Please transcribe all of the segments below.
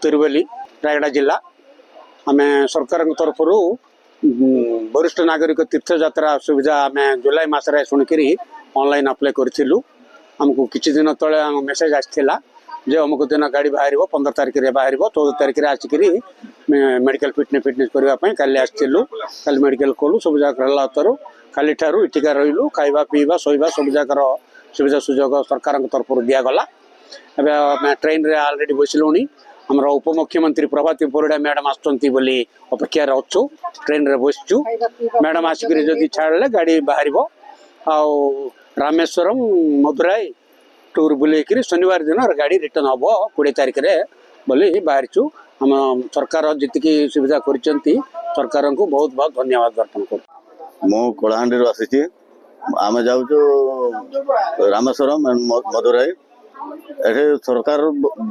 तिरुवेली रायगड़ा जिला आम सरकार तरफ वरिष्ठ नागरिक तीर्थ यात्रा सुविधा आम जुलाई मसरे शुणिकी ऑनलाइन अप्लाई करूँ। आमको किसी दिन तले मेसेज आसाला जे अमुक दिन गाड़ी बाहर 15 तारिख में बाहर 14 तारिख में आसिक मेडिकल फिटनेस करने काली आसलु काली मेडिकल कलु सब जगह तर काली ठारू इटिका रही खाଇବା पीवा शोवा सब जगार सुविधा सुजोग सरकार तरफ दिगला। एवं ट्रेन रे ऑलरेडी बसलु आमर उपमुख्यमंत्री प्रभाती परिड़ा मैडम आसुँच अपेक्षार अच्छु ट्रेन रे बसचु मैडम आसिक जदि छाड़े गाड़ी बाहर रामेश्वरम मदुराई टूर बुलेकरी शनिवार दिन गाड़ी रिटर्न हम 20 तारिख में बोली बाहर चु आम सरकार जी सुविधा कर सरकार को बहुत बहुत धन्यवाद अर्पण कर। मु कलाहांडी आसी आम जाऊँ रामेश्वरम मदुराई ये सरकार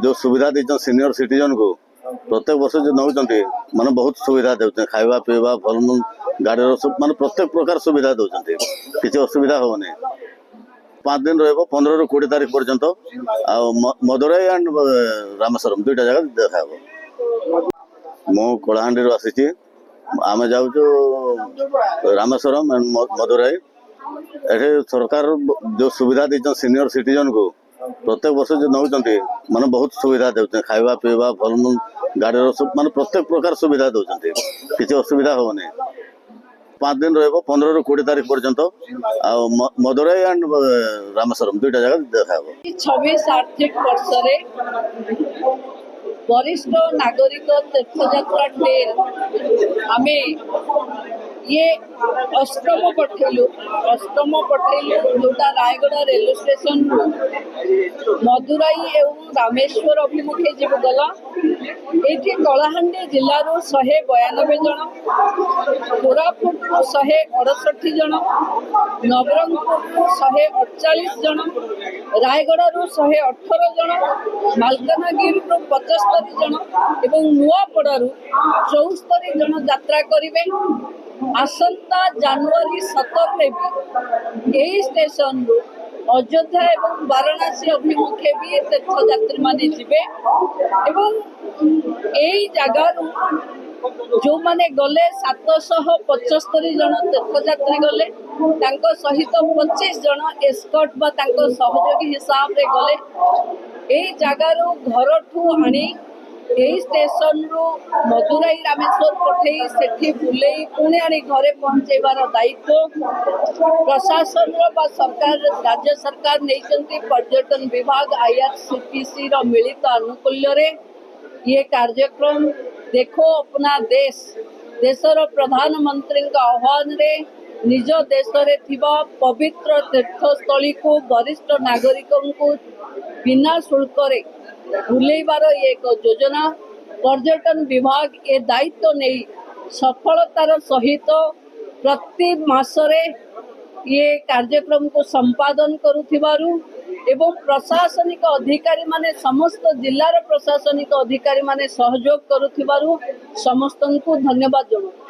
जो सुविधा दी सीनियर सिटीजन को प्रत्येक वर्ष जो नौ माने बहुत सुविधा दे खावा पीवा भल गाड़ी माने प्रत्येक प्रकार सुविधा दौरान किसी असुविधा होनी 5 दिन रहा 15 ରୁ 20 तारिख पर्यंत मदुराई एंड रामेश्वरम दुईटा जगह देखा मु कलाहांडी आसी आम जाऊँ रामेश्वरम एंड मदुराई ये सरकार जो सुविधा दी सीनियर सिटीजन को प्रत्येक वर्ष जो नौ माने बहुत सुविधा दे खावा पीवा भल गाड़ी माने प्रत्येक प्रकार सुविधा दौरान किसी असुविधा होनी 5 दिन रहा 15 ରୁ 20 तारिख पर्यंत मदुराई एंड रामेश्वरम दुईटा जगह देखा 26 आर्थिक वर्ष वरिष्ठ नागरिक तीर्थयात्रा ट्रेन आम ये अष्टम पठेलु जोटा रायगढ़ रेलवे स्टेशन मदुराई एवं रामेश्वर अभिमुखे जीव गला ये कलाहांडी जिलूर 192 जन कोरापुट 168 जन नवरंगपुर 148 जन रायगढ़ 118 जन मालकानगिरी 75 जन एवं नुआपड़ारू 74 जन यात्रा करेंगे। आसंता जनवरी 17 में भी यही स्टेशन अयोध्या एवं वाराणसी अभिमुखे भी तीर्थयात्री माने जीवे एवं यही जगार जो माने गले 775 जन तीर्थयात्री गले सहित 25 जन एस्कॉर्ट बा सहयोगी हिसाब रे गले यही जगार घर ठू आनी यही स्टेशन रु मदुराई रामेश्वर पठे से बुले पुणी आनी घरे पहुँचेबार दायित्व प्रशासन सरकार राज्य सरकार नहीं पर्यटन विभाग IRCTC मिलित आनुकूल्य ये कार्यक्रम देखो अपना देशर प्रधानमंत्री आह्वान रे निज देश रे थिबा पवित्र तीर्थस्थली को वरिष्ठ नागरिकों को बिना शुल्क रे बुलेबार एक योजना पर्यटन विभाग ए दायित्व नहीं सफलतार सहित प्रति मासरे ये कार्यक्रम को संपादन करुथिबारु एवं प्रशासनिक अधिकारी माने समस्त जिलार प्रशासनिक अधिकारी माने सहयोग करुथिबारु समस्त को धन्यवाद जणाऊ।